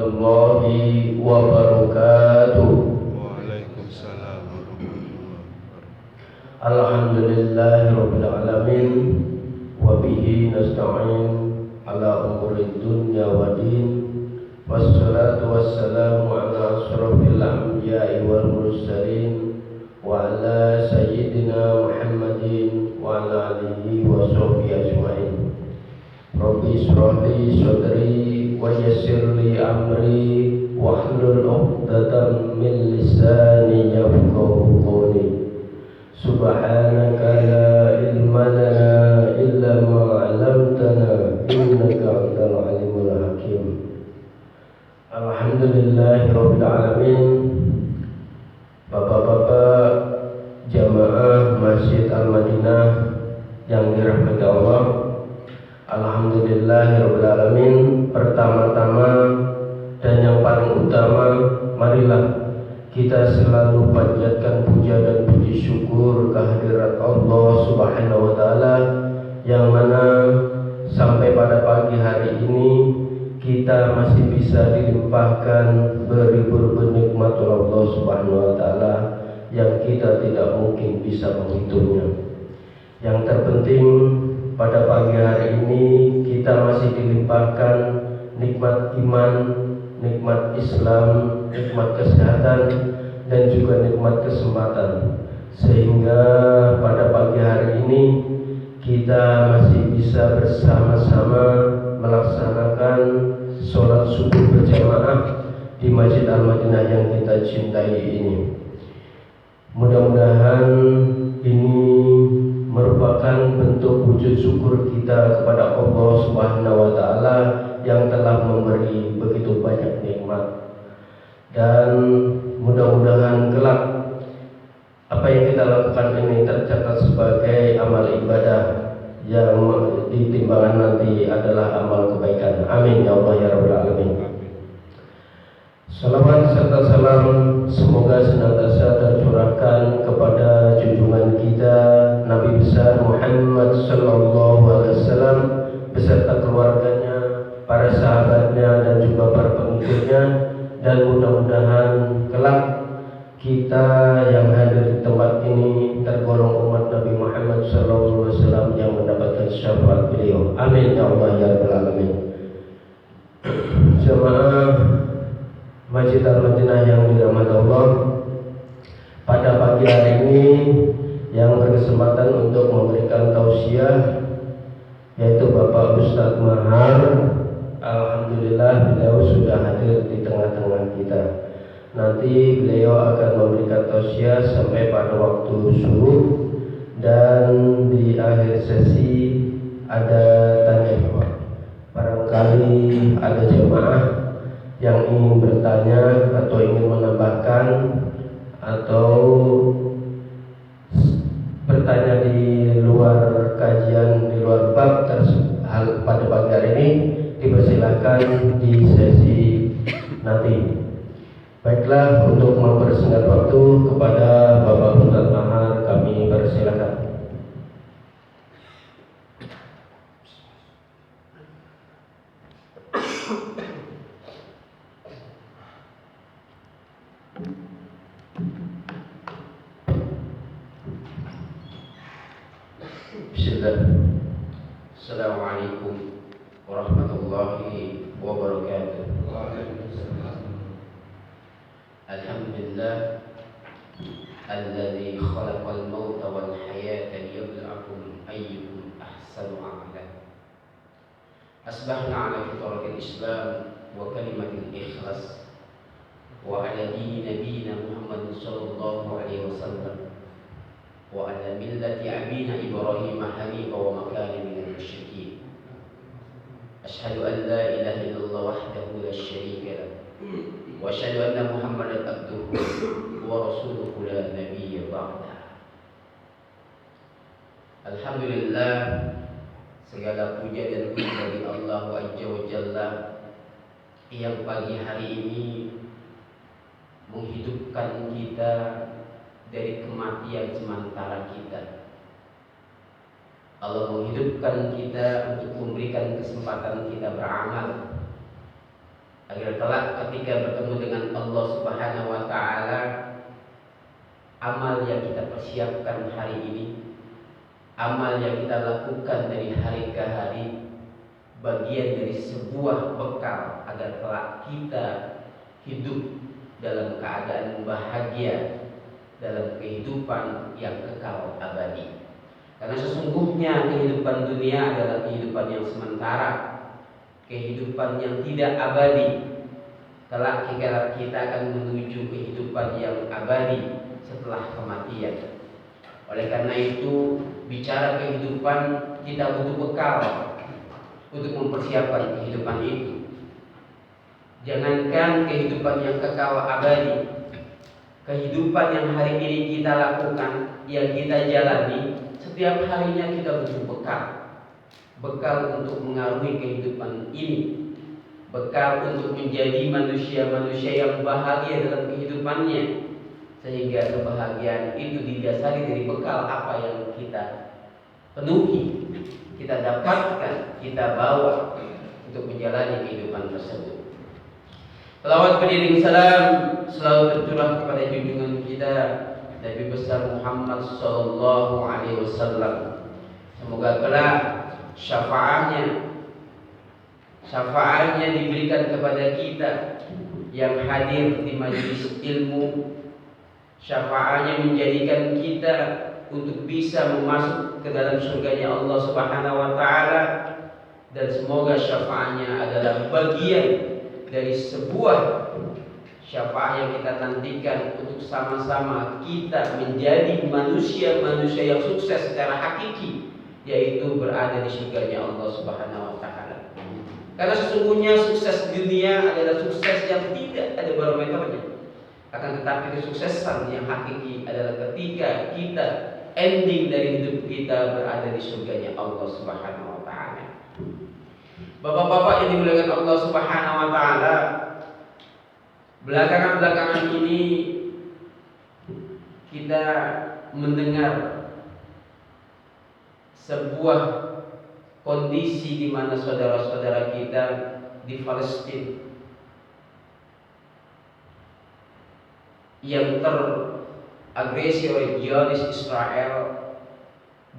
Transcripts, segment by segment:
warahmatullahi wabarakatuh. Waalaikumsalam warahmatullahi wabarakatuh. Alhamdulillahirabbil alamin wa bihi nasta'in ala umuri dunya waddin. Wassalatu wassalamu ala asrofil anbiya'i wal mursalin wa ala sayyidina Muhammadin wa ala alihi wa sahbihi ajma'in. Rabbi ishrah li sadri wa yassir li amri wahlul 'uqdatam min lisani yafqahu qawli. Subhanaka la ilma lana illa ma 'allamtana innaka antal alimul hakim. Alhamdulillahirabbil alamin. Bapak-bapak jamaah Masjid Al-Madinah yang dirahmati Allah, alhamdulillahirabbil alamin. Pertama-tama dan yang paling utama, marilah kita selalu panjatkan puja dan puji syukur kehadirat Allah Subhanahu wa taala yang mana sampai pada pagi hari ini kita masih bisa dilimpahkan beribu-ribu nikmat Allah Subhanahu wa taala yang kita tidak mungkin bisa menghitungnya. Yang terpenting pada pagi hari ini kita masih dilimpahkan nikmat iman, nikmat Islam, nikmat kesehatan dan juga nikmat kesempatan, sehingga pada pagi hari ini kita masih bisa bersama-sama melaksanakan sholat subuh berjamaah di Masjid Al-Madinah yang kita cintai ini. Mudah-mudahan ini merupakan bentuk wujud syukur kita kepada Allah Subhanahu wa taala yang telah memberi begitu banyak nikmat, dan mudah-mudahan kelak apa yang kita lakukan ini tercatat sebagai amal ibadah yang di timbangan nanti adalah amal kebaikan. Amin ya Allah ya rabbal alamin. Salawat serta salam semoga senantiasa tercurahkan kepada junjungan kita Nabi besar Muhammad sallallahu alaihi wasallam beserta keluarganya, para sahabatnya dan juga para pengikutnya, dan mudah-mudahan kelak kita yang hadir di tempat ini tergolong umat Nabi Muhammad sallallahu alaihi wasallam yang mendapatkan syafaat beliau. Amin ya Allah ya rabbal alamin. Jemaah Masjid Al-Madinah yang dirahmati Allah, pada pagi hari ini yang berkesempatan untuk memberikan tausiah yaitu Bapak Ustadz Mahar. Alhamdulillah beliau sudah hadir di tengah-tengah kita. Nanti beliau akan memberikan tausiah sampai pada waktu subuh, dan di akhir sesi ada tanya jawab. Barangkali ada jemaah yang ingin bertanya atau ingin menambahkan atau bertanya di luar kajian, di luar bab tersebut pada pagi hari ini, dipersilakan di sesi nanti. Baiklah, untuk mempersingkat waktu kepada Bapak Ustadz Mahar kami persilakan. Bismillah. Assalamualaikum warahmatullahi wabarakatuh. Alhamdulillah alladzi khalaqal mauta wal hayata liyabluwakum ayyukum ahsanu amala. Asbahna ala fitratil Islam wa kalimatil ikhlas wa ala dini nabiyina Muhammad sallallahu alaihi wasallam wa ala millati abina Ibrahim hanifa wa ma kana minal musyrikin. Asyhadu an la ilaha illallah wahdahu la syarika lahu wa asyhadu anna Muhammadan abduhu wa rasuluhu la nabiyya ba'da. Alhamdulillah, segala puja dan puji bagi Allah Azza wa Jalla yang pagi hari ini menghidupkan kita dari kematian sementara kita. Allah menghidupkan kita untuk memberikan kesempatan kita beramal agar kelak ketika bertemu dengan Allah Subhanahu wa taala, amal yang kita persiapkan hari ini, amal yang kita lakukan dari hari ke hari, bagian dari sebuah bekal agar kelak kita hidup dalam keadaan bahagia, dalam kehidupan yang kekal abadi. Karena sesungguhnya kehidupan dunia adalah kehidupan yang sementara, kehidupan yang tidak abadi. Kelak kita akan menuju kehidupan yang abadi setelah kematian. Oleh karena itu, bicara kehidupan, kita butuh bekal untuk mempersiapkan kehidupan itu. Jangankan kehidupan yang kekal abadi, kehidupan yang hari ini kita lakukan, yang kita jalani, setiap harinya kita butuh bekal. Bekal untuk mengarungi kehidupan ini, bekal untuk menjadi manusia-manusia yang bahagia dalam kehidupannya, sehingga kebahagiaan itu didasari dari bekal apa yang kita penuhi, kita dapatkan, kita bawa untuk menjalani kehidupan tersebut. Salawat beriring salam selalu tercurah kepada junjungan kita Nabi besar Muhammad sallallahu alaihi wasallam. Semoga kelak syafaatnya diberikan kepada kita yang hadir di majelis ilmu. Syafaatnya menjadikan kita untuk bisa masuk ke dalam surganya Allah Subhanahu wa taala, dan semoga syafaatnya adalah bagian dari sebuah syafaat yang kita nantikan untuk sama-sama kita menjadi manusia-manusia yang sukses secara hakiki, yaitu berada di surganya Allah Subhanahu wa taala. Karena sesungguhnya sukses dunia adalah sukses yang tidak ada barometernya. Akan tetapi kesuksesan yang hakiki adalah ketika kita ending dari hidup kita berada di surganya Allah Subhanahu wa taala. Bapak-bapak yang dimuliakan Allah Subhanahu wa taala, belakangan ini kita mendengar sebuah kondisi di mana saudara-saudara kita di Palestina yang teragresi oleh Zionis Israel,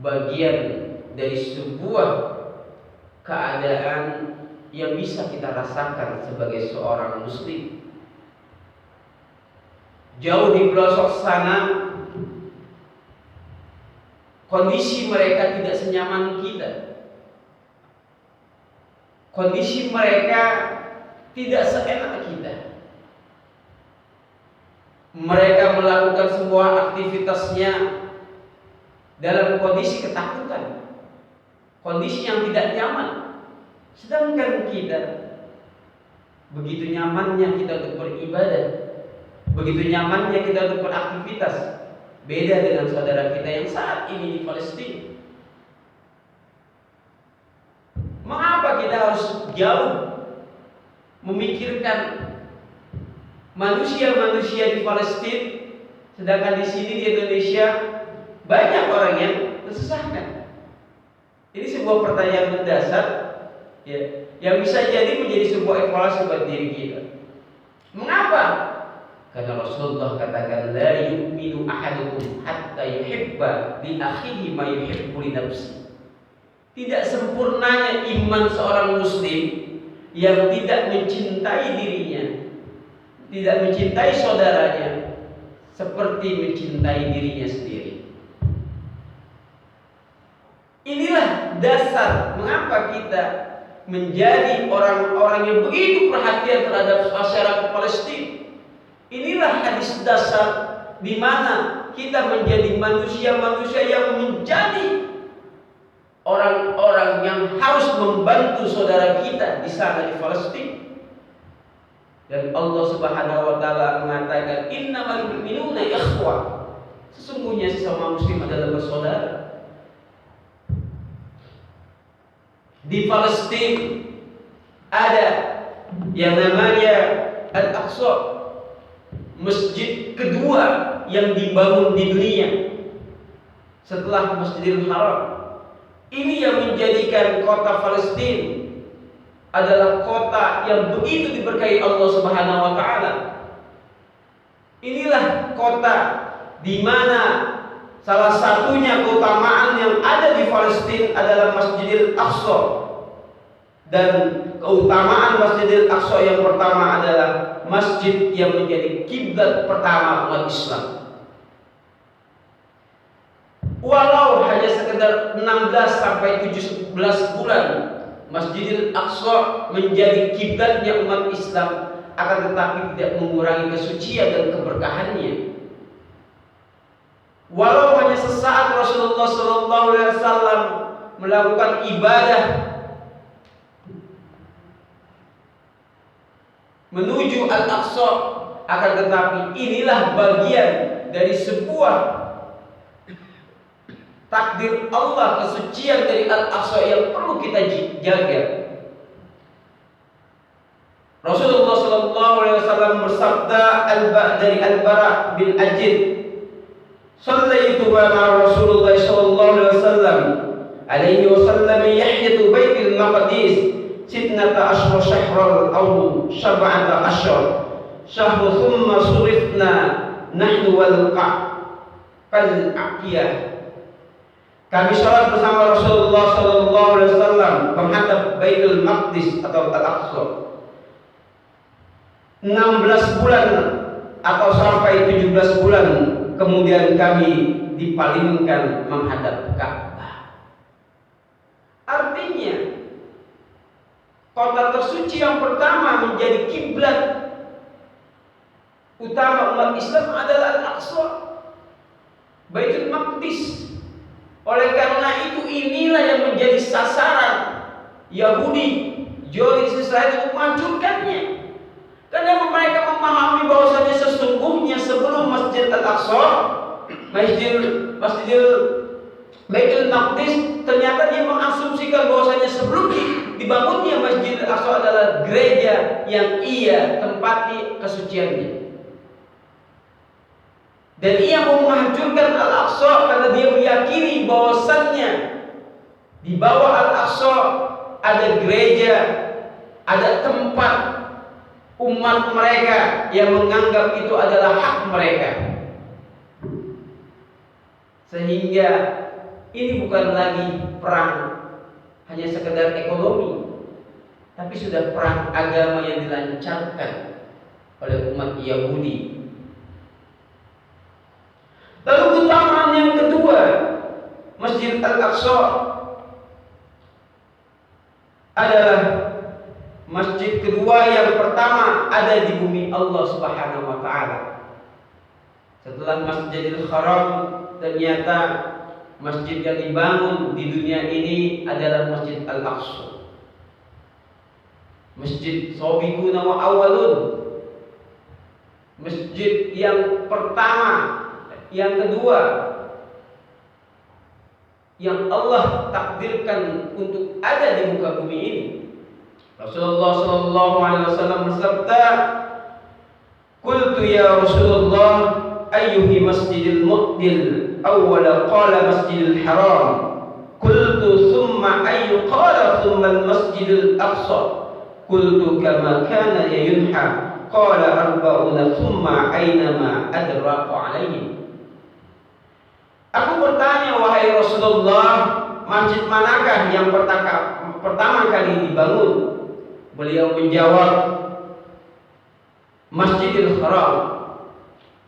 bagian dari sebuah keadaan yang bisa kita rasakan sebagai seorang muslim. Jauh di pelosok sana, kondisi mereka tidak senyaman kita. Kondisi mereka tidak seenak kita. Mereka melakukan semua aktivitasnya dalam kondisi ketakutan, kondisi yang tidak nyaman. Sedangkan kita begitu nyamannya kita untuk beribadah, begitu nyamannya kita untuk beraktivitas. Beda dengan saudara kita yang saat ini di Palestina. Mengapa kita harus jauh memikirkan manusia-manusia di Palestina, sedangkan di sini di Indonesia banyak orang yang tersesatkan? Ini sebuah pertanyaan mendasar, ya, yang bisa jadi menjadi sebuah evaluasi buat diri kita. Mengapa? Karena Rasulullah katakan, la yu'minu ahadukum hatta yuhibba li akhihi ma yuhibbu li nafsihi. Tidak sempurnanya iman seorang muslim yang tidak mencintai dirinya, tidak mencintai saudaranya seperti mencintai dirinya sendiri. Inilah dasar mengapa kita menjadi orang-orang yang begitu perhatian terhadap masyarakat Palestina. Inilah hadis dasar di mana kita menjadi manusia-manusia yang menjadi orang-orang yang harus membantu saudara kita di sana di Palestina. Dan Allah Subhanahu wa taala mengatakan, innamal mu'minuna ikhwah. Sesungguhnya sesama muslim adalah bersaudara. Di Palestina ada yang namanya Al-Aqsa, masjid kedua yang dibangun di dunia setelah Masjidil Haram. Ini yang menjadikan kota Palestina adalah kota yang begitu diberkahi Allah Subhanahu wa taala. Inilah kota di mana salah satunya keutamaan yang ada di Palestina adalah Masjidil Aqsa. Dan keutamaan Masjidil Aqsa yang pertama adalah masjid yang menjadi kiblat pertama umat Islam. Walau hanya sekedar 16 sampai 17 bulan Masjidil Aqsa menjadi kiblatnya umat Islam, akan tetapi tidak mengurangi kesucian dan keberkahannya. Walau hanya sesaat Rasulullah SAW melakukan ibadah menuju Al-Aqsa, akan tetapi inilah bagian dari sebuah takdir Allah, kesucian dari Al-Aqsa yang perlu kita jaga. Rasulullah SAW bersabda dari Al-Bara bin Ajid, "Shallaitu ma'a Rasulullah alaihi wasallam yahyatu Baitul Maqdis sitnata asyra syahran aw sab'ata asyra syahr thumma surifna nahnu wal kal aqiyah." Kami sholat bersama Rasulullah SAW menghadap Baitul Maqdis atau Al-Aqsa 16 bulan atau sampai 17 bulan, kemudian kami dipalingkan menghadap Ka'bah. Artinya kota tersuci yang pertama menjadi kiblat utama umat Islam adalah Al-Aqsa, Baitul Maqdis. Oleh karena itu inilah yang menjadi sasaran Yahudi, Zionis Israel untuk menghancurkannya. Karena mereka memahami bahwasanya sesungguhnya sebelum Masjid Al-Aqsa, Masjidil Baitul Maqdis, ternyata dia mengasumsikan bahwasanya sebelum dibangunnya Masjid Al-Aqsa adalah gereja yang ia tempati kesuciannya. Dan ia mau menghancurkan Al-Aqsa karena dia meyakini bahwasannya di bawah Al-Aqsa ada gereja, ada tempat umat mereka yang menganggap itu adalah hak mereka. Sehingga ini bukan lagi perang hanya sekedar ekonomi, tapi sudah perang agama yang dilancarkan oleh umat Yahudi. Lalu keutamaan yang kedua, Masjid Al-Aqsa adalah masjid kedua yang pertama ada di bumi Allah Subhanahu wa taala. Setelah Masjidil Haram, ternyata masjid yang dibangun di dunia ini adalah Masjid Al-Aqsa. Masjid sabiquna wa awwalun. Masjid yang pertama, yang kedua, yang Allah takdirkan untuk ada di muka bumi ini. Rasulullah SAW bersabda, "Qultu ya Rasulullah, ayyuhi masjidil mu'dil?" Awwala qala Masjidil Haram. Qultu thumma ayyu? Qala thumma al-Masjidil Aqsa. Qultu kama kana yunha. Qala arba'una thumma aynama adraku alaihi. Aku bertanya, wahai Rasulullah, masjid manakah yang pertama kali dibangun? Beliau menjawab, Masjidil Haram.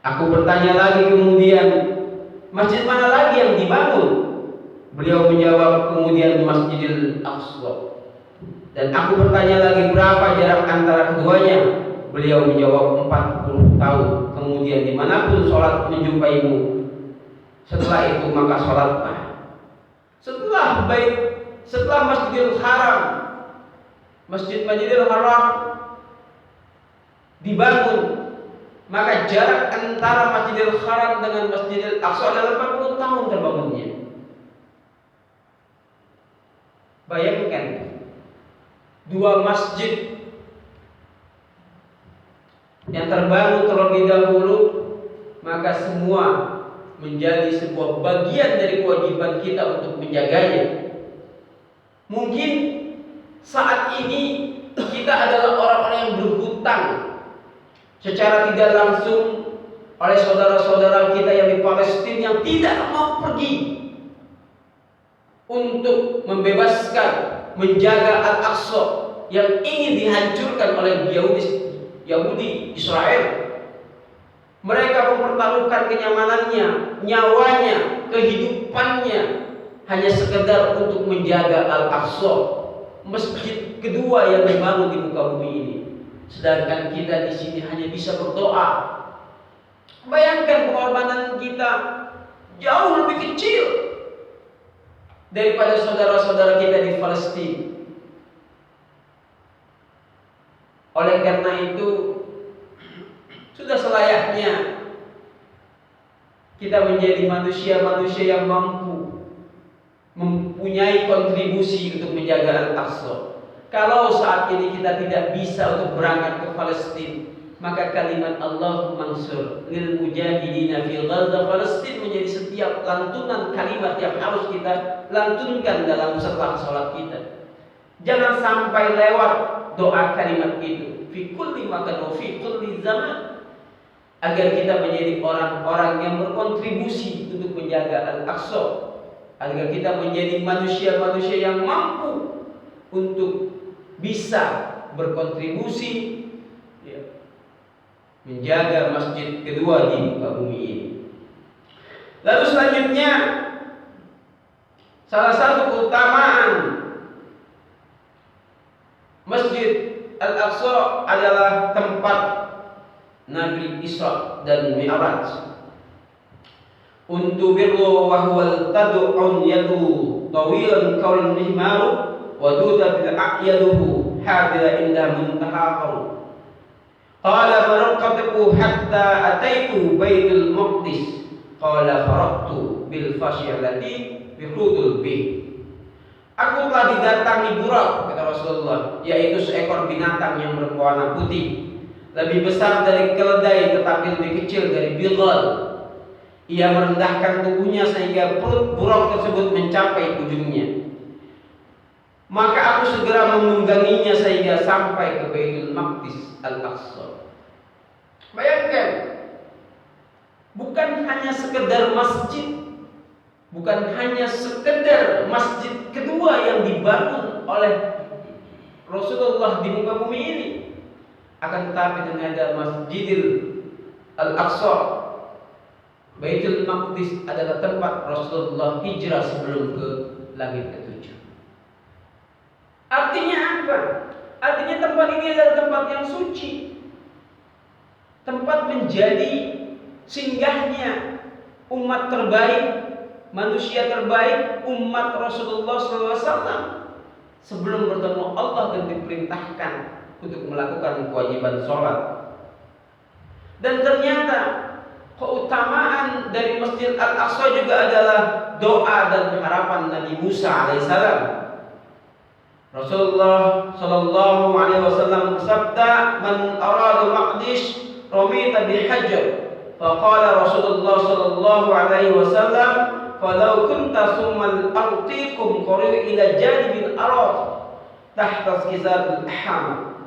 Aku bertanya lagi kemudian, masjid mana lagi yang dibangun? Beliau menjawab kemudian Masjidil Aqsa. Dan aku bertanya lagi, berapa jarak antara keduanya? Beliau menjawab 40 tahun. Kemudian dimanapun sholat menjumpaimu, setelah itu maka sholatlah. Setelah Masjidil Haram, Masjidil Haram dibangun, maka jarak antara Masjidil Haram dengan Masjidil Aqsa adalah 40 tahun terbangunnya. Bayangkan, dua masjid yang terbangun terlebih dahulu, maka semua menjadi sebuah bagian dari kewajiban kita untuk menjaganya. Mungkin saat ini kita adalah orang-orang yang berhutang secara tidak langsung oleh saudara-saudara kita yang di Palestina yang tidak mau pergi untuk membebaskan, menjaga Al-Aqsa yang ingin dihancurkan oleh Yahudi Israel. Mereka mempertaruhkan kenyamanannya, nyawanya, kehidupannya hanya sekedar untuk menjaga Al-Aqsa, masjid kedua yang dibangun di muka bumi ini. Sedangkan kita di sini hanya bisa berdoa. Bayangkan pengorbanan kita jauh lebih kecil daripada saudara-saudara kita di Palestina. Oleh karena itu, sudah selayaknya kita menjadi manusia-manusia yang mampu mempunyai kontribusi untuk menjaga Al-Aqsa. Kalau saat ini kita tidak bisa untuk berangkat ke Palestina, maka kalimat Allah mansur lil mujahidina fi Gaza Palestina menjadi setiap lantunan kalimat yang harus kita lantunkan dalam setelah sholat kita. Jangan sampai lewat doa kalimat itu fi kulli makan wa fi kulli zaman, agar kita menjadi orang-orang yang berkontribusi untuk menjaga Al-Aqsa, agar kita menjadi manusia-manusia yang mampu untuk bisa berkontribusi menjaga masjid kedua di muka bumi ini. Lalu selanjutnya, salah satu keutamaan Masjid Al-Aqsa adalah tempat Nabi Isra dan Mi'raj. Untu birru wa huwal tad'un yadu tawilan qaulun mihmaru wa dudat a'yaduhu hadira inda muntahaqaru. Qala faraqtu hatta ataitu Baitul Maqdis. Qala faraqtu bil fasyalati bi hudul bi. Aku telah didatangi Burak, kata Rasulullah, yaitu seekor binatang yang berwarna putih, lebih besar dari keledai tetapi lebih kecil dari bighal. Ia merendahkan tubuhnya sehingga perut Burak tersebut mencapai ujungnya. Maka aku segera menungganginya sehingga sampai ke Baitul Maqdis Al-Aqsa. Bayangkan, bukan hanya sekedar masjid, bukan hanya sekedar masjid kedua yang dibangun oleh Rasulullah di muka bumi ini, akan tetapi ternyata Masjidil Al-Aqsa, Baitul Maqdis adalah tempat Rasulullah hijrah sebelum ke langit ketujuh. Artinya apa? Artinya tempat ini adalah tempat yang suci, tempat menjadi singgahnya umat terbaik, manusia terbaik, umat Rasulullah SAW sebelum bertemu Allah dan diperintahkan untuk melakukan kewajiban sholat. Dan ternyata keutamaan dari Masjid Al-Aqsa juga adalah doa dan harapan Nabi Musa alaihissalam. Rasulullah sallallahu alaihi wasallam bersabda, "Man arada maqdis ramita bihajar." Faqala Rasulullah sallallahu alaihi wasallam, "Falau kunta summal artikum qari ila janibil arad tahta skizatul aham."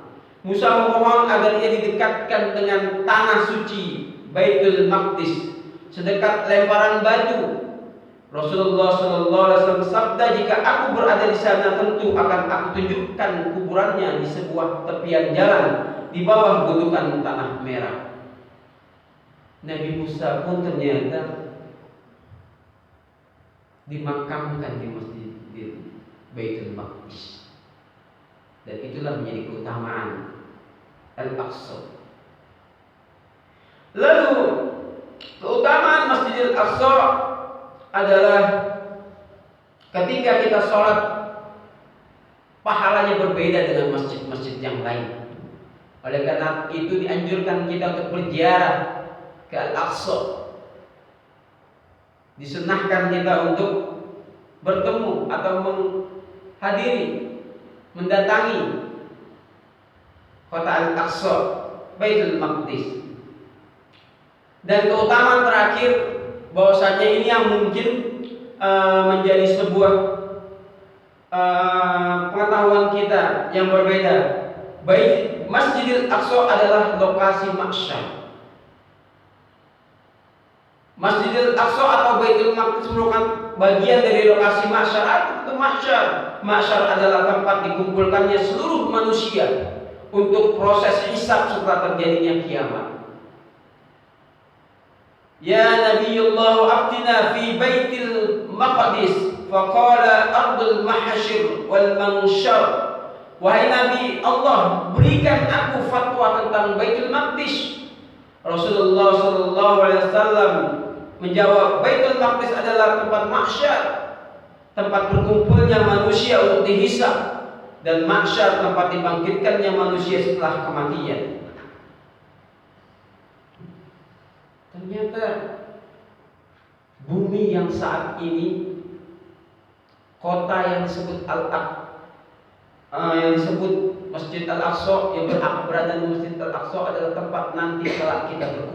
Musa memohon agar ia didekatkan dengan tanah suci Baitul Maqdis sedekat lemparan batu. Rasulullah sallallahu alaihi wasallam bersabda, "Jika aku berada di sana, tentu akan aku tunjukkan kuburannya di sebuah tepian jalan di bawah gundukan tanah merah." Nabi Musa pun ternyata dimakamkan di Masjid Baitul Maqdis. Dan itulah menjadi keutamaan Al-Aqsa. Lalu keutamaan Masjidil Aqsa adalah ketika kita sholat, pahalanya berbeda dengan masjid-masjid yang lain. Oleh karena itu dianjurkan kita untuk berziarah ke Al-Aqsa. Disunahkan kita untuk bertemu atau menghadiri, mendatangi kota Al-Aqsa, Baitul Maqdis. Dan keutamaan terakhir, bahwasanya ini yang mungkin menjadi sebuah pengetahuan kita yang berbeda Masjidil Aqsa adalah lokasi mahsyar. Masjidil Aqsa atau Baitul Maqdis merupakan bagian dari lokasi mahsyar. Apa itu mahsyar? Mahsyar adalah tempat dikumpulkannya seluruh manusia untuk proses hisab setelah terjadinya kiamat. Ya Nabiyullah aftina fi Baitil Maqdis faqala ardul mahsyar wal mansyar. Wahai Nabi Allah, berikan aku fatwa tentang Baitul Maqdis. Rasulullah sallallahu alaihi wasallam menjawab, Baitul Maqdis adalah tempat mahsyar, tempat berkumpulnya manusia untuk dihisab, dan mahsyar tempat dibangkitkannya manusia setelah kematian. Ternyata bumi yang saat ini, kota yang disebut yang disebut Masjid Al-Aqsa, yang berada di Masjid Al-Aqsa adalah tempat nanti kelak kita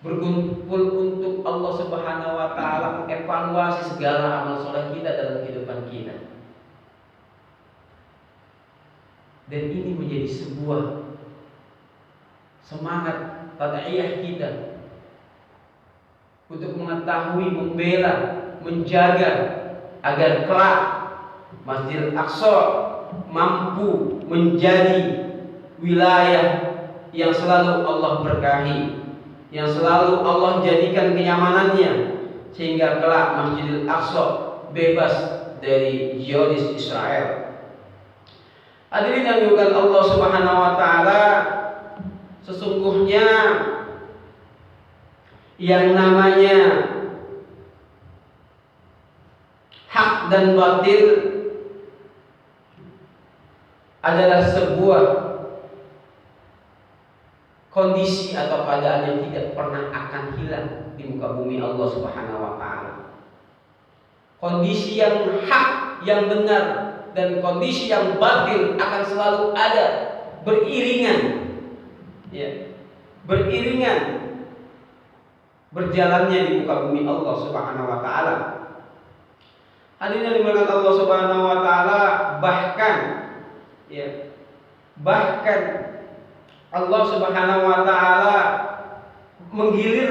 berkumpul untuk Allah Subhanahu wa taala mengevaluasi segala amal soleh kita dalam kehidupan kita. Dan ini menjadi sebuah semangat tad'iyah kita untuk mengetahui, membela, menjaga agar kelak Masjid Al-Aqsa mampu menjadi wilayah yang selalu Allah berkahi, yang selalu Allah jadikan kenyamanannya, sehingga kelak Masjidil Aqsa bebas dari Zionis Israel. Hadirin yang dimuliakan Allah Subhanahu wa taala, sesungguhnya yang namanya hak dan batil adalah sebuah kondisi atau keadaan yang tidak pernah akan hilang di muka bumi Allah Subhanahu wa taala. Kondisi yang hak, yang benar, dan kondisi yang batil akan selalu ada, beriringan, ya, beriringan berjalannya di muka bumi Allah Subhanahu wa taala. Hadirin yang dimuliakan Allah Subhanahu wa taala, bahkan Allah Subhanahu wa taala menggilir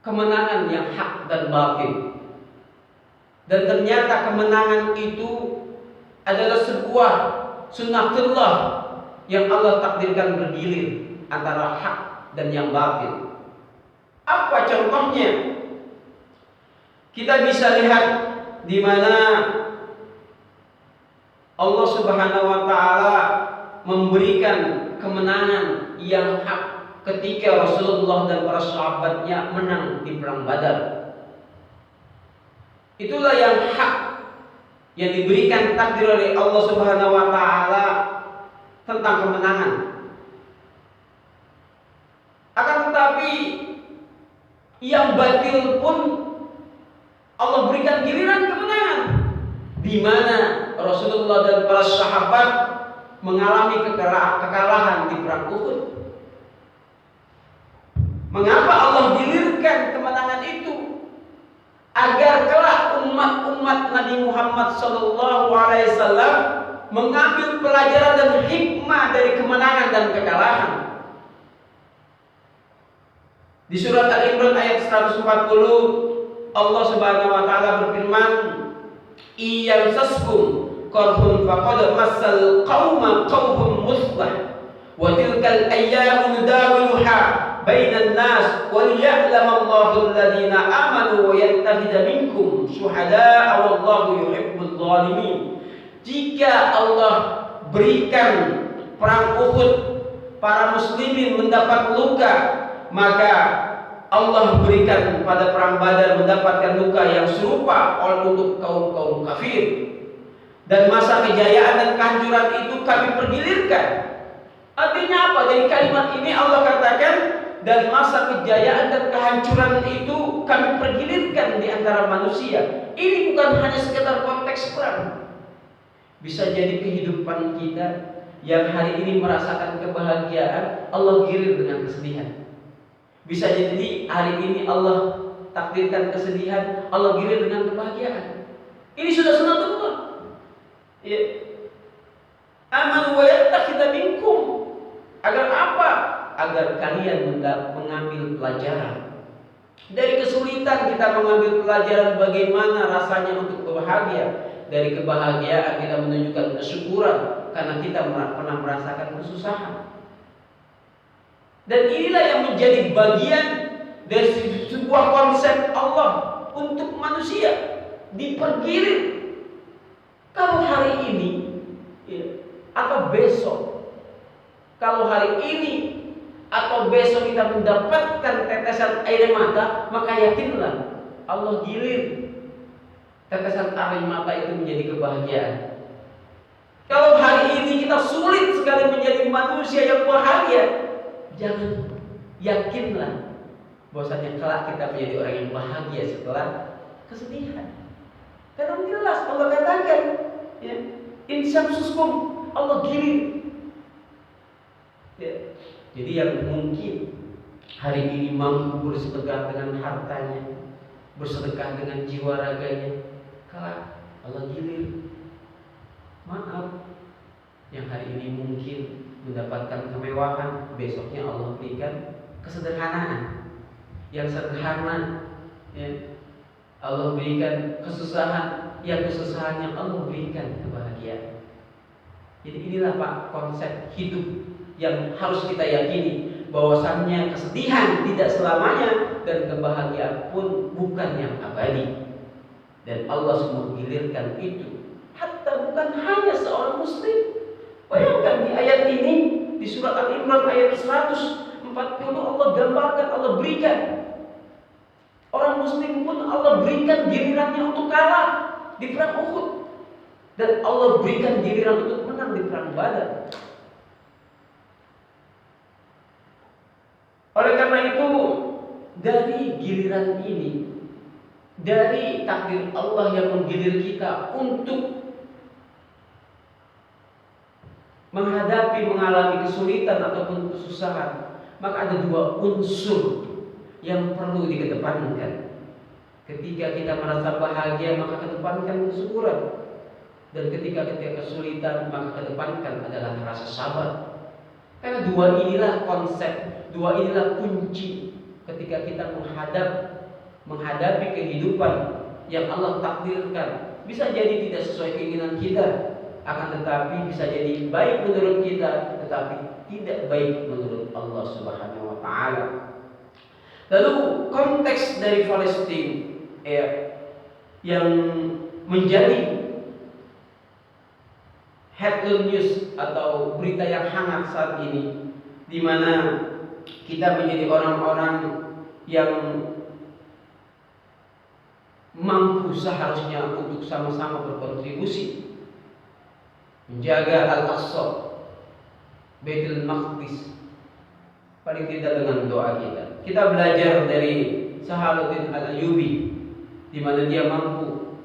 kemenangan yang hak dan batil. Dan ternyata kemenangan itu adalah sebuah sunnatullah yang Allah takdirkan bergilir antara hak dan yang batil. Apa contohnya? Kita bisa lihat di mana Allah Subhanahu wa taala memberikan kemenangan yang hak ketika Rasulullah dan para sahabatnya menang di perang Badar. Itulah yang hak yang diberikan takdir oleh Allah Subhanahu wa taala tentang kemenangan. Akan tetapi yang batil pun Allah berikan giliran kemenangan, di mana Rasulullah dan para sahabat mengalami kekalahan di perang Uhud. Mengapa Allah gilirkan kemenangan itu? Agar kelak umat-umat Nabi Muhammad SAW mengambil pelajaran dan hikmah dari kemenangan dan kekalahan. Di surat Al-Imran ayat 140, Allah Subhanahu wa taala berfirman, "Iyamsaskum qarhun faqad massal qauma qawhum muslah wa tilkal ayyamu nudawiluha bainan nas wa liya'lamallahu alladhina amanu wa yattakhidha minkum syuhada'a wallahu yuhibbul zalimin." Jika Allah berikan perang Uhud, para muslimin mendapat luka, maka Allah berikan pada perang Badar mendapatkan luka yang serupa untuk kaum kafir. Dan masa kejayaan dan kehancuran itu kami pergilirkan. Artinya apa? Dari kalimat ini Allah katakan, dan masa kejayaan dan kehancuran itu kami pergilirkan di antara manusia. Ini bukan hanya sekedar konteks perang. Bisa jadi kehidupan kita yang hari ini merasakan kebahagiaan, Allah gilir dengan kesedihan. Bisa jadi hari ini Allah takdirkan kesedihan, Allah gilir dengan kebahagiaan. Ini sudah sunatullah. Ya. Amanu wa yattakhidha minkum. Agar apa? Agar kalian mengambil pelajaran. Dari kesulitan kita mengambil pelajaran bagaimana rasanya untuk bahagia. Dari kebahagiaan kita menunjukkan kesyukuran karena kita pernah merasakan kesusahan. Dan inilah yang menjadi bagian dari sebuah konsep Allah untuk manusia, dipergilir. Kalau hari ini atau besok, kalau hari ini atau besok kita mendapatkan tetesan air mata, maka yakinlah Allah gilir tetesan air mata itu menjadi kebahagiaan. Kalau hari ini kita sulit sekali menjadi manusia yang bahagia, jangan, yakinlah bahwasanya kelak kita menjadi orang yang bahagia setelah kesedihan. Karena jelas Allah katakan, ya, insyamsuskum, Allah gilir. Ya. Jadi yang mungkin hari ini mampu bersedekah dengan hartanya, bersedekah dengan jiwa raganya, kelak Allah gilir. Maaf, yang hari ini mungkin mendapatkan kemewahan, besoknya Allah berikan kesederhanaan. Yang sederhana, ya, Allah berikan kesusahan, yang kesusahannya Allah berikan kebahagiaan. Jadi inilah Pak konsep hidup yang harus kita yakini, bahwasannya kesedihan tidak selamanya dan kebahagiaan pun bukan yang abadi. Dan Allah semua gilirkan itu, hatta bukan hanya seorang muslim. Bayangkan di ayat ini, di surat Al-Imran ayat 140 Allah gambarkan, Allah berikan orang muslim pun Allah berikan gilirannya untuk kalah di perang Uhud, dan Allah berikan giliran untuk menang di perang Badar. Oleh karena itu, dari giliran ini, dari takdir Allah yang menggilir kita untuk mengalami kesulitan ataupun kesusahan, maka ada dua unsur yang perlu dikedepankan. Ketika kita merasa bahagia, maka kedepankan kesyukuran. Dan ketika kesulitan, maka kedepankan adalah rasa sabar. Karena dua inilah konsep, dua inilah kunci ketika kita menghadapi kehidupan yang Allah takdirkan. Bisa jadi tidak sesuai keinginan kita, akan tetapi bisa jadi baik menurut kita, tetapi tidak baik menurut Allah Subhanahu wa Ta'ala. Lalu konteks dari Palestina yang menjadi headline news atau berita yang hangat saat ini, di mana kita menjadi orang-orang yang mampu seharusnya untuk sama-sama berkontribusi menjaga Al-Aqsa, Baitul Maqdis, paling tidak dengan doa kita. Kita belajar dari Salahuddin Al-Ayyubi, di mana dia mampu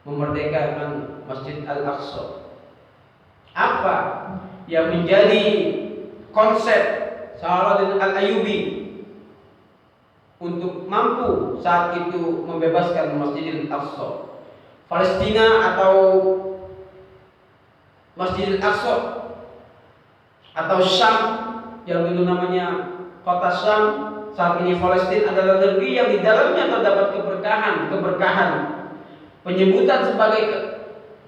memerdekakan Masjid Al-Aqsa. Apa yang menjadi konsep Salahuddin Al-Ayyubi untuk mampu saat itu membebaskan Masjidil Aqsa? Palestina atau Masjidil Aqsa atau Syam yang dulu namanya kota Syam, saat ini Palestina adalah negeri yang di dalamnya terdapat keberkahan. Penyebutan sebagai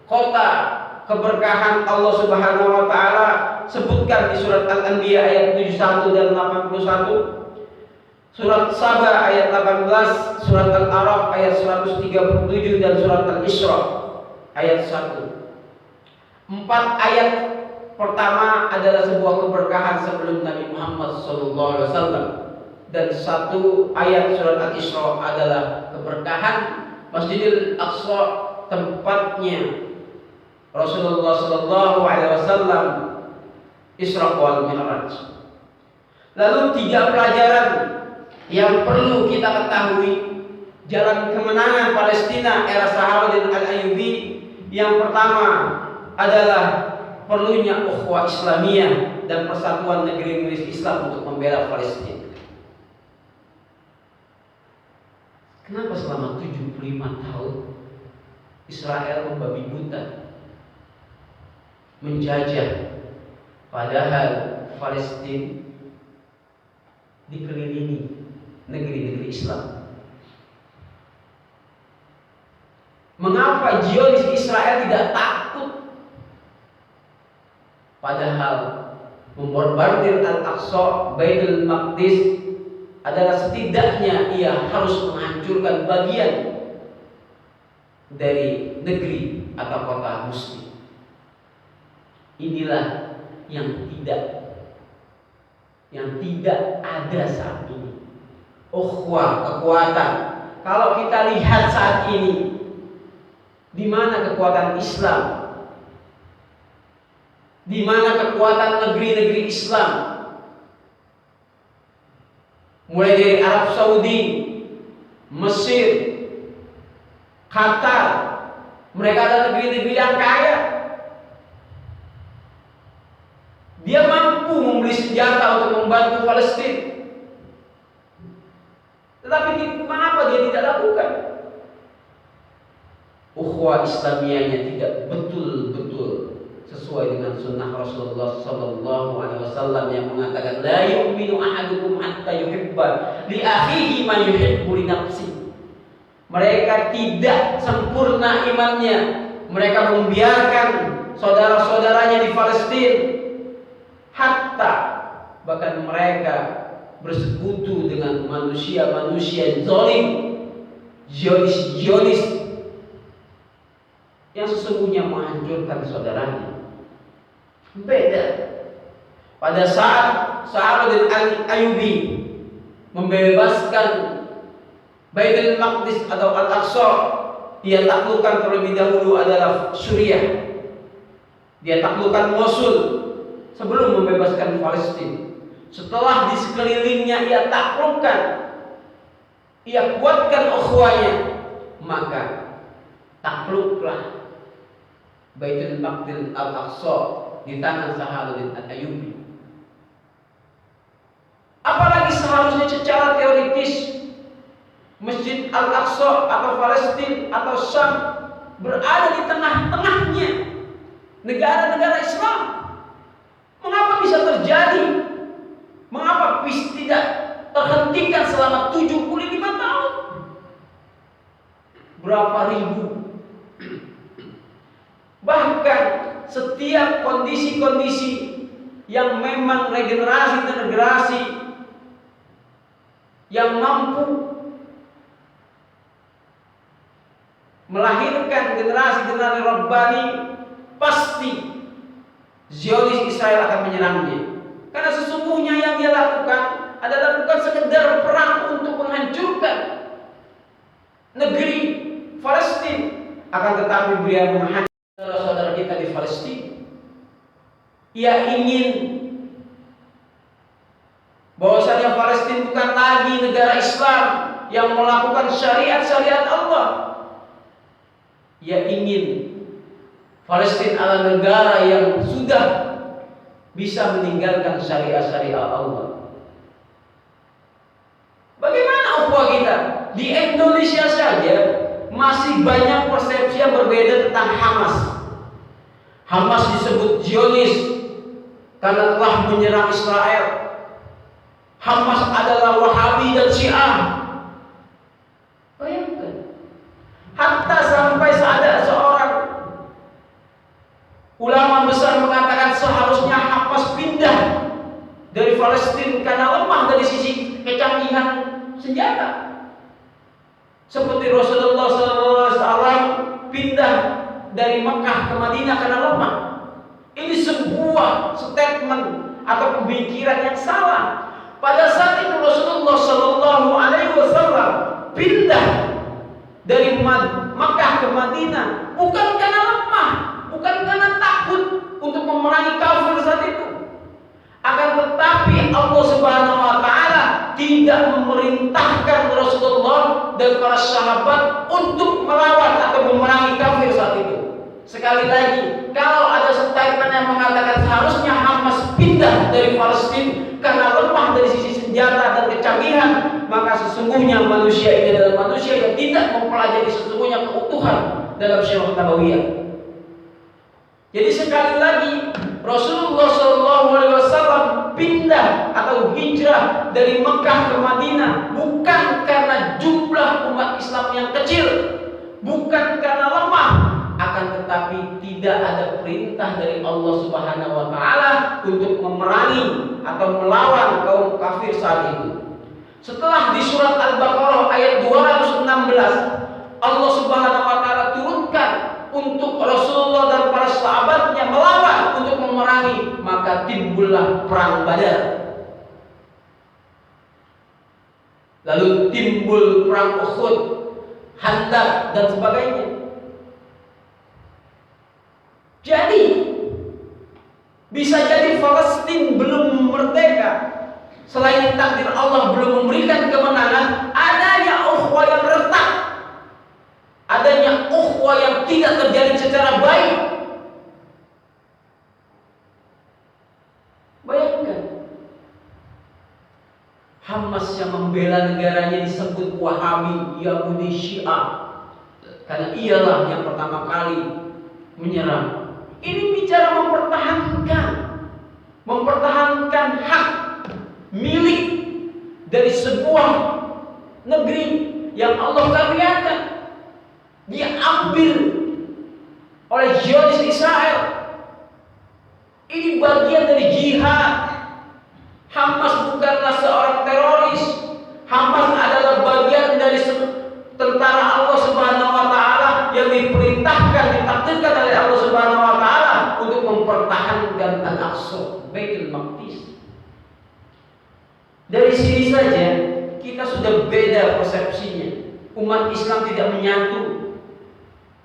kota keberkahan Allah Subhanahu wa Ta'ala sebutkan di surat Al-Anbiya ayat 71 dan 81, surat Saba ayat 18, surat Al-Araf ayat 137 dan surat Al-Isra ayat 1. 4 ayat pertama adalah sebuah keberkahan sebelum Nabi Muhammad SAW, dan 1 ayat surat Al-Isra adalah keberkahan Masjidil Aqsa, tempatnya Rasulullah SAW Isra wal Mi'raj. Lalu 3 pelajaran yang perlu kita ketahui jalan kemenangan Palestina era Salahuddin Al-Ayyubi. Yang pertama adalah perlunya ukhuwah Islamiyah dan persatuan negeri-negeri Islam untuk membela Palestina. Kenapa selama 75 tahun Israel membabi buta menjajah, padahal Palestina dikelilingi negeri-negeri Islam. Mengapa Zionis Israel tidak takut? Padahal membombardir Al-Aqsa, Baitul Maqdis adalah setidaknya ia harus menghancurkan bagian dari negeri atau kota muslim. Inilah yang tidak ada saat ini. Ukhuwah, kekuatan. Kalau kita lihat saat ini, di mana kekuatan Islam? Di mana kekuatan negeri-negeri Islam? Mulai dari Arab Saudi, Mesir, Qatar. Mereka adalah negeri-negeri yang kaya. Dia mampu membeli senjata untuk membantu Palestina. Tetapi mengapa dia tidak lakukan? Ukhuwah Islamiyahnya tidak betul-betul sesuai dengan sunnah Rasulullah Sallallahu Alaihi Wasallam yang mengatakan, la yu'minu ahadukum hatta yuhibba li akhihi ma yuhibbu li nafsihi. Mereka tidak sempurna imannya. Mereka membiarkan saudara-saudaranya di Palestina, hatta bahkan mereka bersekutu dengan manusia-manusia zalim, Zionis yang sesungguhnya menghancurkan saudaranya. Beda. Pada saat Sa'ad al-Ayyubi membebaskan Baitul Maqdis atau Al-Aqsa, dia taklukkan terlebih dahulu adalah Suriah. Dia taklukkan Mosul sebelum membebaskan Palestina. Setelah di sekelilingnya ia taklukkan, ia kuatkan ukhuwahnya, maka takluklah Baitul Maqdis Al-Aqsa di tangan Salahuddin Al-Ayyubi. Apalagi seharusnya secara teoritis Masjid Al-Aqsa atau Palestina atau Syam berada di tengah-tengahnya negara-negara Islam. Mengapa bisa terjadi? Mengapa tidak terhentikan selama 75 tahun? Berapa ribu? Bahkan setiap kondisi-kondisi yang memang regenerasi yang mampu melahirkan generasi-generasi Rabbani, pasti Zionis Israel akan menyerangnya. Karena sesungguhnya yang dia lakukan adalah bukan sekedar perang untuk menghancurkan negeri Palestina, akan tetapi dia menghancurkan saudara kita di Palestina. Ia ingin bahwasanya Palestina bukan lagi negara Islam yang melakukan syariat-syariat Allah. Ia ingin Palestina adalah negara yang sudah bisa meninggalkan syariat-syariat Allah. Bagaimana ukhuwah kita? Di Indonesia saja masih banyak persepsi yang berbeda tentang Hamas. Hamas disebut Zionis karena telah menyerang Israel. Hamas adalah Wahabi dan Syiah. Bayangkan. Hatta sampai ada seorang ulama besar mengatakan seharusnya Hamas pindah dari Palestina karena lemah dari sisi kecanggihan senjata. Seperti Rasulullah SAW pindah dari Mekah ke Madinah karena lemah. Ini sebuah statement atau pemikiran yang salah. Pada saat itu Rasulullah SAW pindah dari Mekah ke Madinah bukan karena lemah, bukan karena takut untuk memerangi kafir saat itu. Akan tetapi Allah Subhanahu wa taala tidak memerintahkan Rasulullah dan para sahabat untuk melawan atau memerangi kafir saat itu. Sekali lagi, kalau ada statement yang mengatakan seharusnya Hamas pindah dari Palestina karena lemah dari sisi senjata dan kecanggihan, maka sesungguhnya manusia ini adalah manusia yang tidak mempelajari sesungguhnya keutuhan dalam syarah Nabawiyah. Jadi sekali lagi Rasulullah SAW pindah atau hijrah dari Mekah ke Madinah bukan karena jumlah umat Islam yang kecil, bukan karena lemah, akan tetapi tidak ada perintah dari Allah Subhanahu wa taala untuk memerangi atau melawan kaum kafir saat itu. Setelah di surat Al-Baqarah ayat 216 Allah Subhanahu wa taala turunkan untuk Rasulullah dan para sahabatnya melawan untuk memerangi, maka timbullah perang Badar. Lalu timbul perang Uhud, Khandaq dan sebagainya. Jadi bisa jadi Palestina belum merdeka, selain takdir Allah belum memberikan kemenangan, adanya ukhuwah yang retak, adanya ukhuwah yang tidak terjalin secara baik. Bayangkan, Hamas yang membela negaranya disebut Wahabi, Yahudi, Syiah, karena ialah yang pertama kali menyerang. Ini bicara mempertahankan hak milik dari sebuah negeri yang Allah karuniakan, diambil oleh Zionis Israel. Ini bagian dari jihad. Hamas bukanlah seorang teroris. Hamas adalah bagian dari tentara Allah Subhanahu wa taala yang diperintahkan, ditakdirkan oleh Allah Subhanahu wa taala untuk mempertahankan Al-Aqsa, Baitul Maqdis. Dari sini saja kita sudah beda persepsinya. Umat Islam tidak menyatu.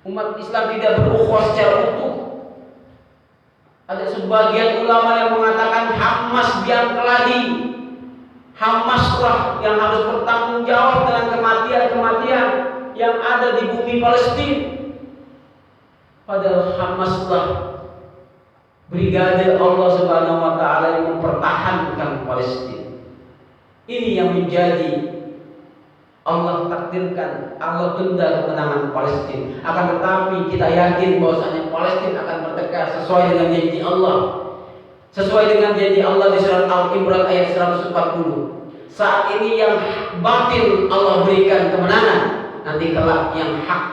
Umat Islam tidak berukhuwah secara utuh. Ada sebagian ulama yang mengatakan Hamas biang keladi, Hamaslah yang harus bertanggung jawab dengan kematian-kematian yang ada di bumi Palestina. Padahal Hamaslah brigade Allah Subhanahu wa taala yang mempertahankan Palestina. Ini yang menjadi Allah takdirkan, Allah tunda kemenangan Palestina. Akan tetapi kita yakin bahwasanya Palestina akan merdeka sesuai dengan janji Allah. Sesuai dengan janji Allah di surat Al-Imran ayat 140. Saat ini yang batil Allah berikan kemenangan, nanti kelak yang hak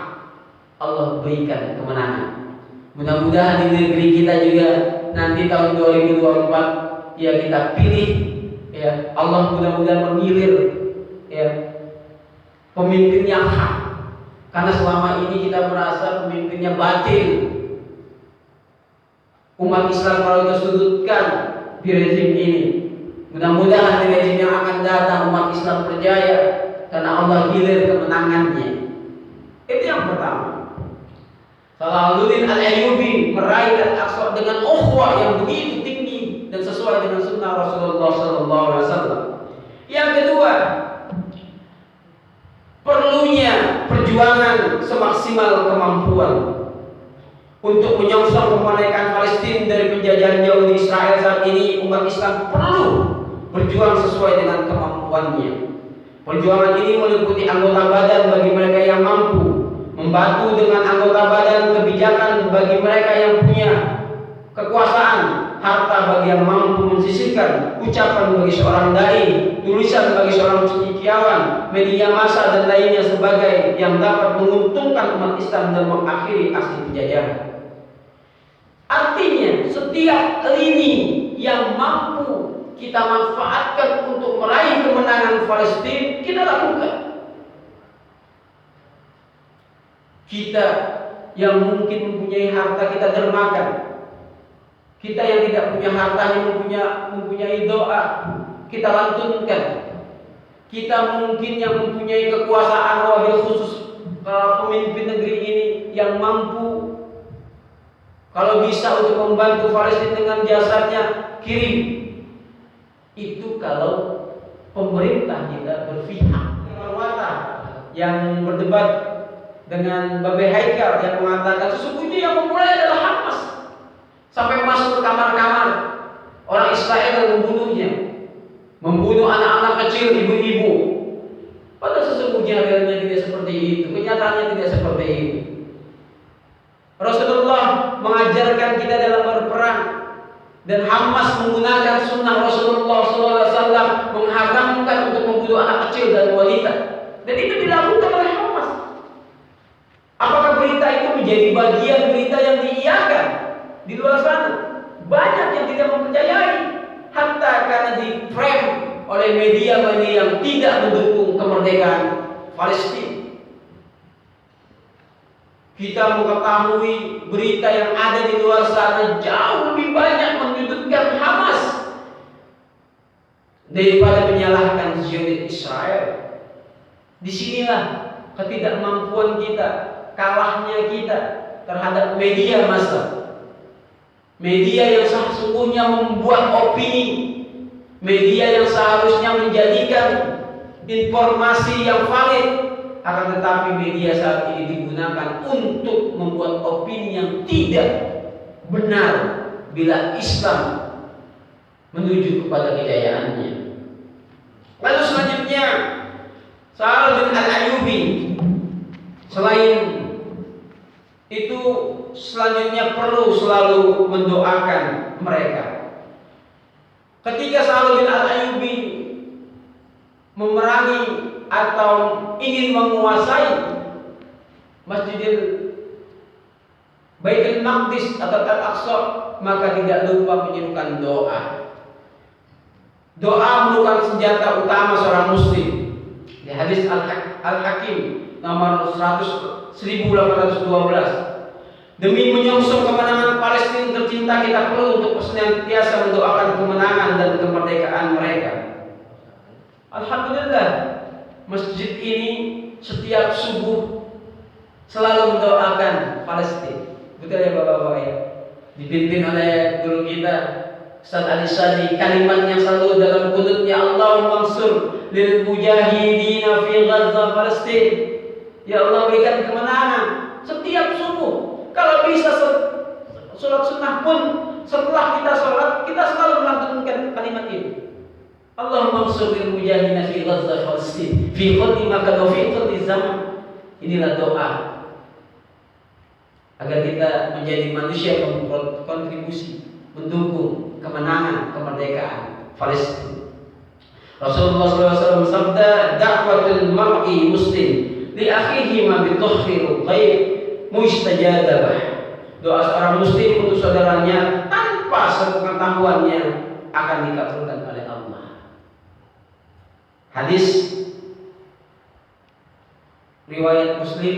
Allah berikan kemenangan. Mudah-mudahan di negeri kita juga nanti tahun 2024 ya kita pilih ya Allah, mudah-mudahan mengilir ya pemimpin yang hak, karena selama ini kita merasa pemimpinnya batil. Umat Islam kalau disudutkan di rezim ini, mudah-mudahan di rezim yang akan datang umat Islam berjaya karena Allah gilir kemenangannya. Itu yang pertama. Salahuddin Al-Ayyubi meraih Al-Aqsa dengan ukhuwah yang begitu tinggi dan sesuai dengan sunnah Rasulullah SAW. Yang kedua, perlunya perjuangan semaksimal kemampuan untuk menyongsong kemerdekaan Palestina dari penjajahan Yahudi Israel. Saat ini umat Islam perlu berjuang sesuai dengan kemampuannya. Perjuangan ini meliputi anggota badan bagi mereka yang mampu, membantu dengan anggota badan kebijakan bagi mereka yang punya kekuasaan, harta bagi yang mampu mensisihkan, ucapan bagi seorang dai, tulisan bagi seorang cendekiawan, media massa dan lainnya sebagai yang dapat menguntungkan umat Islam dan mengakhiri aksi penjajahan. Artinya setiap lini yang mampu kita manfaatkan untuk meraih kemenangan Palestina kita lakukan. Kita yang mungkin mempunyai harta kita dermakan. Kita yang tidak punya harta yang mempunyai doa kita lantunkan. Kita mungkin yang mempunyai kekuasaan wabil khusus pemimpin negeri ini yang mampu kalau bisa untuk membantu Palestina dengan jasadnya kirim. Itu kalau pemerintah kita berpihak. Yang berdebat dengan Babe Haikal yang mengatakan sesungguhnya yang memulai adalah Hamas, sampai masuk ke kamar-kamar orang Israel dan membunuhnya, membunuh anak-anak kecil, ibu-ibu. Padahal sesungguhnya realnya tidak seperti itu, kenyataannya tidak seperti itu. Rasulullah mengajarkan kita dalam berperang dan Hamas menggunakan sunnah Rasulullah SAW mengharamkan untuk membunuh anak kecil dan wanita, dan itu dilakukan oleh Hamas. Apakah berita itu menjadi bagian berita yang diiyakan di luar sana? Banyak yang tidak mempercayai, hatta karena di frame oleh media-media yang tidak mendukung kemerdekaan Palestina. Kita mengetahui berita yang ada di luar sana jauh lebih banyak menyudutkan Hamas daripada menyalahkan Zionis Israel. Disinilah ketidakmampuan kita, kalahnya kita terhadap media massa. Media yang sesungguhnya membuat opini, media yang seharusnya menjadikan informasi yang valid, akan tetapi media saat ini digunakan untuk membuat opini yang tidak benar bila Islam menuju kepada kejayaannya. Lalu selanjutnya, Sa'ad bin Al-Ayyubi, selain itu selanjutnya perlu selalu mendoakan mereka. Ketika Sa'ad bin Al-Ayyubi memerangi atau ingin menguasai Masjidil Baitul Maqdis atau Al-Aqsa, maka tidak lupa menyerukan doa. Doa merupakan senjata utama seorang muslim. Di hadis Al-Hakim nomor 1812, demi menyongsong kemenangan Palestina tercinta, kita perlu untuk senantiasa mendoakan kemenangan dan kemerdekaan mereka. Alhamdulillah, masjid ini setiap subuh selalu mendoakan Palestina. Betul ya Bapak-bapak ya? Dipimpin oleh guru kita Ustaz Ali Sadi, kalimat yang selalu dalam qunutnya, Allahumma ansur lil mujahidina fi Gaza Palestin. Ya Allah, berikan kemenangan setiap subuh. Kalau bisa sholat sunnah pun setelah kita sholat, kita selalu melantunkan kalimat ini. Allahumma ansur lil mujahidina fi Gaza Palestin fi kulli makan wa fi kulli zaman. Inilah doa agar kita menjadi manusia yang berkontribusi mendukung kemenangan kemerdekaan Palestina. Rasulullah SAW bersabda, "Da'watul mar'i muslim li akhihi ma bi tuhfirul ghaib mustajabah." Doa seorang muslim untuk saudaranya tanpa sepengetahuannya akan dikabulkan oleh Allah. Hadis riwayat Muslim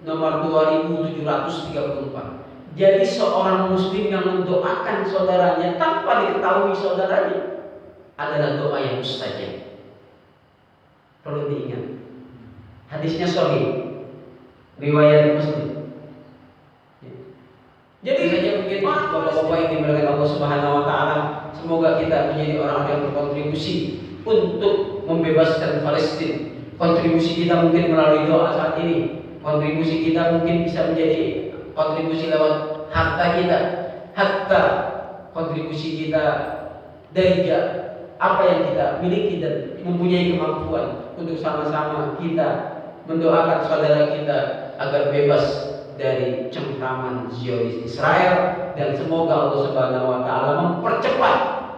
nomor 2734. Jadi seorang muslim yang mendoakan saudaranya tanpa diketahui saudaranya adalah doa yang mustajab. Perlu diingat. Hadisnya sahih. Riwayat Muslim. Jadi saja mungkin bapak-bapak yang dimuliakan Allah Subhanahu wa taala, semoga kita menjadi orang yang berkontribusi untuk membebaskan Palestina. Kontribusi kita mungkin melalui doa saat ini. Kontribusi kita mungkin bisa menjadi kontribusi lewat harta kita, hatta kontribusi kita dari apa yang kita miliki dan mempunyai kemampuan untuk sama-sama kita mendoakan saudara kita agar bebas dari cengkraman Zionis Israel, dan semoga Allah Subhanahu wa taala mempercepat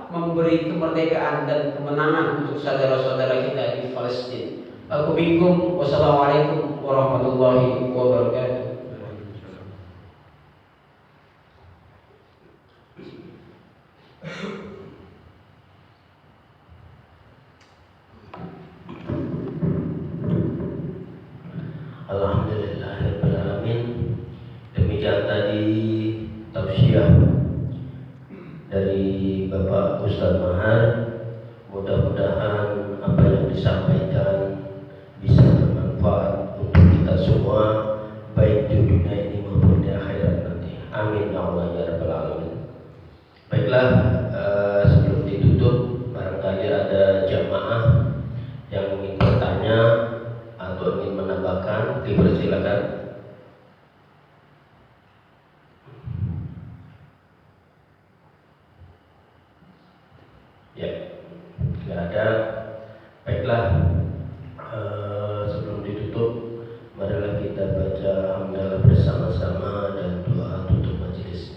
memberi kemerdekaan dan kemenangan untuk saudara-saudara kita di Palestina. Aku bingung. Wassalamualaikum warahmatullahi wabarakatuh. Alhamdulillahirabbil alamin. Demikian tadi tausiah dari Bapak Ustaz Mahar. Mudah-mudahan apa yang disampaikan bisa bermanfaat untuk kita semua, baik di dunia ini maupun di akhirat nanti. Amin ya Allah ya rabbal alamin. Baiklah, sebelum ditutup, barangkali ada jamaah yang ingin bertanya atau ingin menambahkan, dipersilakan. Ya, tidak ada. Baiklah, sebelum ditutup, marilah kita baca hamdalah bersama-sama dan doa tutup majelis.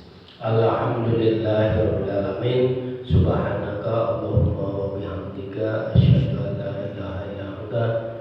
Allahumma wa bihamdika asyhadu an la ilaha illa anta